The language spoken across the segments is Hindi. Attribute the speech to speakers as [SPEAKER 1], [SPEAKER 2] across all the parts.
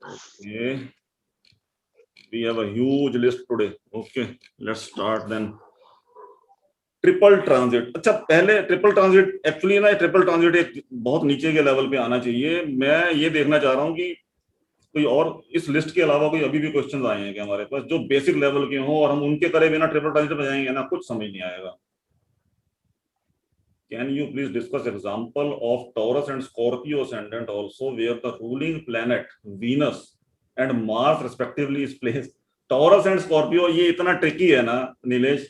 [SPEAKER 1] Okay, we have a huge list today. Okay, let's start then. Triple transit. अच्छा, पहले ट्रिपल ट्रांजिट एक्चुअली ना, ट्रिपल ट्रांजिट एक बहुत नीचे के लेवल पे आना चाहिए। मैं ये देखना चाह रहा हूँ कि कोई और इस लिस्ट के अलावा कोई अभी भी क्वेश्चंस आए हैं क्या हमारे पास जो बेसिक लेवल के हों, और हम उनके करे बिना ट्रिपल ट्रांजिट पे जाएंगे ना, कुछ समझ नहीं आएगा। Can you please discuss example of Taurus and Scorpio ascendant also where the ruling planet Venus and Mars respectively is placed? Taurus and Scorpio ये इतना ट्रिकी है ना नीलेश,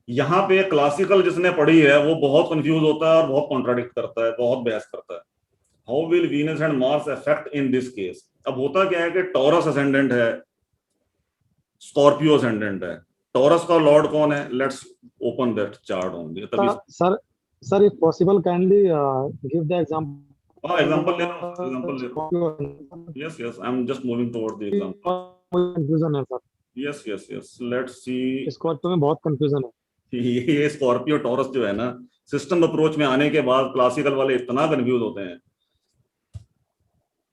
[SPEAKER 1] यहाँ पे क्लासिकल जिसने पढ़ी है वो बहुत कंफ्यूज होता है और बहुत कॉन्ट्राडिक्ट करता है, बहुत बहस करता है। How will Venus and Mars affect in this case? अब होता क्या है कि टॉरस असेंडेंट है, स्कॉर्पियो असेंडेंट है। टॉरस का लॉर्ड कौन है? Let's open that chart only तभी।
[SPEAKER 2] Sir if possible kindly give the example.
[SPEAKER 1] Example ले लो, एग्जांपल ले लो। Yes yes, I am just moving toward the example.
[SPEAKER 2] Confusion है sir.
[SPEAKER 1] Yes yes yes, let's see.
[SPEAKER 2] Scorpio में बहुत कंफ्यूजन है।
[SPEAKER 1] ये स्कॉर्पियो टॉरस जो है ना, सिस्टम अप्रोच में आने के बाद क्लासिकल वाले इतना कंफ्यूज होते हैं।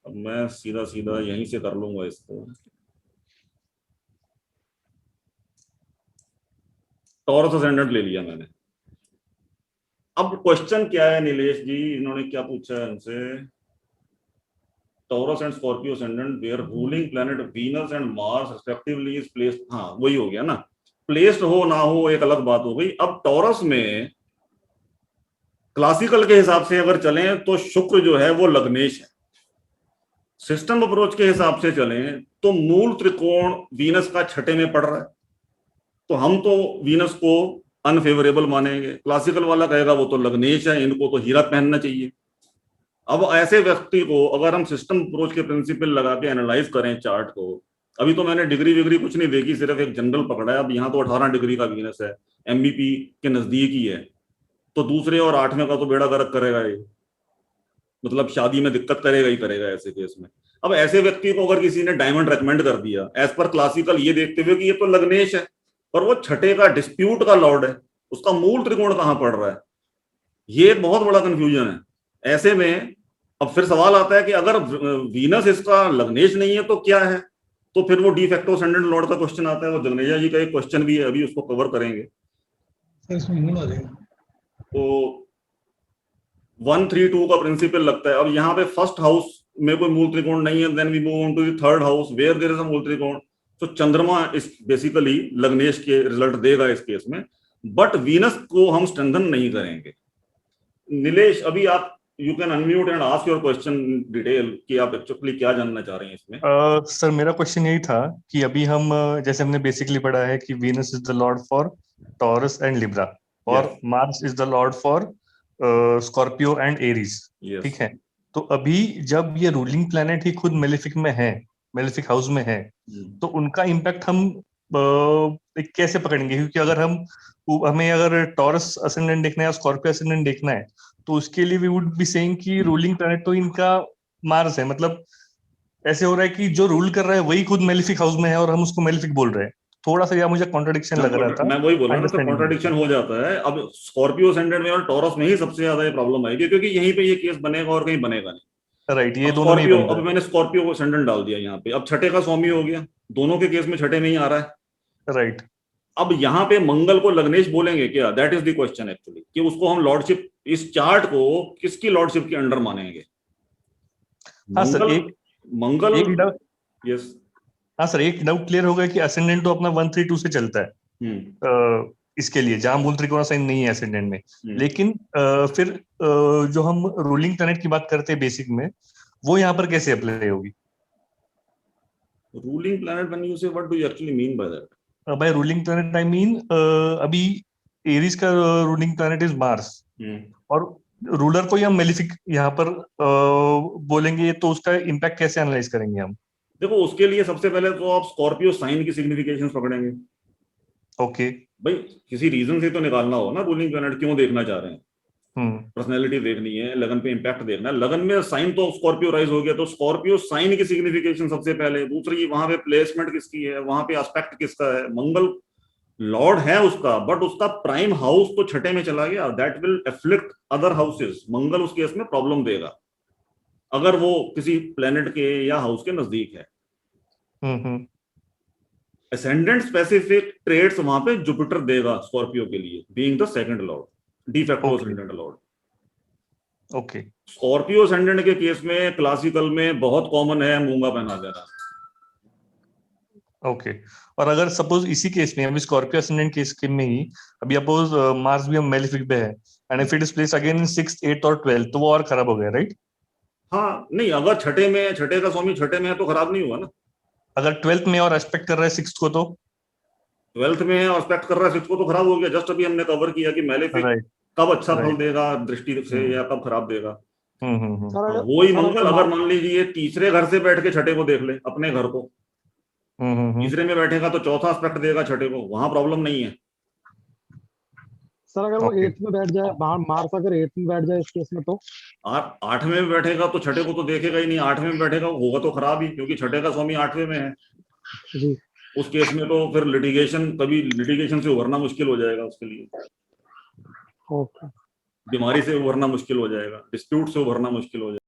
[SPEAKER 1] अब मैं सीधा सीधा यहीं से कर लूंगा इसको। टॉरस असेंडेंट ले लिया मैंने। अब क्वेश्चन क्या है नीलेश जी, इन्होंने क्या पूछा है हमसे? Taurus and Scorpio ascendant where ruling planet Venus and Mars respectively is placed. हाँ, वही हो गया ना, प्लेस्ड हो ना हो एक अलग बात हो गई। अब टॉरस में क्लासिकल के हिसाब से अगर चलें तो शुक्र जो है वो लग्नेश है। सिस्टम अप्रोच के हिसाब से चलें तो मूल त्रिकोण वीनस का छठे में पड़ रहा है, तो हम तो वीनस को अनफेवरेबल मानेंगे। क्लासिकल वाला कहेगा वो तो लग्नेश है, इनको तो हीरा पहनना चाहिए। अब ऐसे व्यक्ति को अगर हम सिस्टम अप्रोच के प्रिंसिपल लगा के एनालाइज करें चार्ट को, अभी तो मैंने डिग्री विग्री कुछ नहीं देखी, सिर्फ एक जनरल पकड़ा है। अब यहाँ तो 18 डिग्री का वीनस है, एमबीपी के नजदीक ही है, तो दूसरे और 8वें का तो बेड़ा गर्क करेगा ये, मतलब शादी में दिक्कत करेगा ही करेगा ऐसे केस में। अब ऐसे व्यक्ति को अगर किसी ने डायमंड रेकमेंड कर दिया एज पर क्लासिकल, ये देखते हुए कि ये तो लग्नेश है और वो छठे का डिस्प्यूट का लॉर्ड है, उसका मूल त्रिकोण कहाँ पड़ रहा है, ये एक बहुत बड़ा कंफ्यूजन है। ऐसे में अब फिर सवाल आता है कि अगर वीनस इसका लग्नेश नहीं है तो क्या है? तो फिर वो डिफेक्टो असेंडेंट लॉर्ड का क्वेश्चन आता है। वो जगनेजा जी का एक क्वेश्चन भी है, अभी उसको कवर करेंगे।
[SPEAKER 3] इसमें मूल आ जाएगा
[SPEAKER 1] तो 132 का प्रिंसिपल लगता है। अब यहाँ पे फर्स्ट हाउस में कोई मूल त्रिकोण नहीं है, then we move on to the third house where there is a मूल त्रिकोण। तो चंद्रमा इस बेसिकली लग्नेश के रिजल्ट देगा इस केस में, बट वीनस को हम स्ट्रेंथन नहीं करेंगे। नीलेश, अभी आप you can unmute and ask your question detail कि आप एक्चुअली क्या जानना चाह रहे हैं इसमें।
[SPEAKER 4] सर मेरा क्वेश्चन यही था कि अभी हम जैसे हमने बेसिकली पढ़ा है कि Venus is the lord for Taurus and Libra और Mars is the lord for Scorpio and Aries, ठीक है। तो अभी जब ये रूलिंग प्लैनेट ही खुद मेलेफिक में है, मेलेफिक हाउस में है, तो उनका इम्पैक्ट हम कैसे पकड़ेंगे? क्योंकि अगर हमें अगर टॉरस असेंडेंट देखना है या स्कॉर्पियो असेंडेंट देखना है तो उसके लिए वी वुड बी सेइंग कि रूलिंग प्लैनेट तो इनका मार्स है। मतलब ऐसे हो रहा है कि जो रूल कर रहा है वही खुद मेलेफिक हाउस में है और हम उसको मेलेफिक बोल रहे हैं। थोड़ा सा यार मुझे कॉन्ट्रडिक्शन लग रहा था।
[SPEAKER 1] मैं वही बोल रहा हूँ ना, कॉन्ट्रडिक्शन हो जाता है। अब स्कॉर्पियो असेंडेंट में और टॉरस में ही सबसे ज्यादा ये प्रॉब्लम आएगी, क्योंकि यहीं पे ये केस बनेगा और कहीं बनेगा नहीं।
[SPEAKER 4] राइट, ये दोनों में
[SPEAKER 1] अब मैंने स्कॉर्पियो को असेंडेंट डाल दिया यहाँ पे, अब छठे का स्वामी हो गया, दोनों के केस में छठे में ही आ रहा है।
[SPEAKER 4] राइट,
[SPEAKER 1] अब यहाँ पे मंगल को लग्नेश बोलेंगे क्या? That is the question actually, कि उसको हम लॉर्डशिप, इस चार्ट को किसकी लॉर्डशिप के अंडर मानेंगे?
[SPEAKER 4] हाँ सर,
[SPEAKER 1] मंगल
[SPEAKER 4] यस, हाँ सर, एक डाउट क्लियर हो गया कि असेंडेंट तो अपना 132 से चलता है इसके लिए, जहां मूल त्रिकोण साइन नहीं है असेंडेंट में। लेकिन फिर जो हम रूलिंग प्लैनेट की बात करते हैं बेसिक में, वो यहाँ पर कैसे अप्लाई होगी?
[SPEAKER 1] Ruling planet, when you say, what do you actually mean by that?
[SPEAKER 4] By ruling planet I mean अभी एरीज का रूलिंग प्लैनेट इज मार्स, और रूलर को ही हम मेलेफिक यहाँ पर बोलेंगे, तो उसका इम्पैक्ट कैसे एनालाइज करेंगे हम?
[SPEAKER 1] देखो, उसके लिए सबसे पहले तो आप स्कॉर्पियो साइन की सिग्निफिकेशंस पकड़ेंगे।
[SPEAKER 4] ओके
[SPEAKER 1] भाई, किसी रीजन से तो निकालना हो ना, रूलिंग प्लैनेट क्यों देखना चाह रहे हैं, पर्सनैलिटी देखनी है, लगन पे इंपैक्ट देखना है। लगन में साइन तो स्कॉर्पियो राइज हो गया, तो स्कॉर्पियो साइन की सिग्निफिकेशन सबसे पहले। दूसरी, वहां पे प्लेसमेंट किसकी है, वहां पे एस्पेक्ट किसका है? मंगल लॉर्ड है उसका, बट उसका प्राइम हाउस तो छठे में चला गया, that will afflict other houses. Mangal उस केस में प्रॉब्लम देगा अगर वो किसी प्लेनेट के या हाउस के नजदीक है।
[SPEAKER 4] हम्म
[SPEAKER 1] असेंडेंट स्पेसिफिक ट्रेड्स वहां पे जुपिटर देगा स्कॉर्पियो के लिए, being the second Lord, de facto
[SPEAKER 4] Okay.
[SPEAKER 1] Ascendant Lord.
[SPEAKER 4] Okay
[SPEAKER 1] Scorpio ascendant के केस में क्लासिकल में बहुत कॉमन है मूंगा पहना देना।
[SPEAKER 4] ओके। और अगर सपोज इसी केस में, अभी स्कॉर्पियो असेंडेंट केस के में ही, अभी सपोज मार्स भी हम मेलेफिक पे है, and if it is place again in 6th 8th और 12th, तो वो और खराब हो गया, राइट?
[SPEAKER 1] हाँ नहीं, अगर छठे में, छठे का स्वामी छठे में है तो खराब नहीं हुआ ना।
[SPEAKER 4] अगर 12th में और एस्पेक्ट कर रहा है 6th को, तो
[SPEAKER 1] 12th में है और एक्सपेक्ट कर रहा है 6th को, तो खराब हो गया। जस्ट अभी हमने कवर किया कि मैलेफिक
[SPEAKER 4] राइट
[SPEAKER 1] कब अच्छा फल
[SPEAKER 4] राइट।
[SPEAKER 1] देगा दृष्टि से या कब खराब देगा।
[SPEAKER 2] सर
[SPEAKER 1] हाँ, वही
[SPEAKER 2] सर
[SPEAKER 1] मंगल
[SPEAKER 2] अगर
[SPEAKER 1] अगर मान लीजिए तीसरे घर से बैठ के छठे को देख ले, अपने घर को, तीसरे में बैठेगा तो चौथा एस्पेक्ट देगा छठे को, वहां प्रॉब्लम नहीं है।
[SPEAKER 2] सर अगर वो
[SPEAKER 4] ओके
[SPEAKER 2] 8th में बैठ जाए, मार्स अगर 8th में बैठ जाए इस केस में तो?
[SPEAKER 1] आठवें में बैठेगा तो छठे को तो देखेगा ही नहीं, आठवें में बैठेगा होगा तो खराब ही, क्योंकि छठे का स्वामी आठवें में है।
[SPEAKER 2] जी।
[SPEAKER 1] उस केस में तो फिर लिटिगेशन, कभी लिटिगेशन से उभरना मुश्किल हो जाएगा उसके लिए,
[SPEAKER 2] ओके।
[SPEAKER 1] बीमारी से उभरना मुश्किल हो जाएगा, डिस्प्यूट से उभरना मुश्किल हो जाएगा।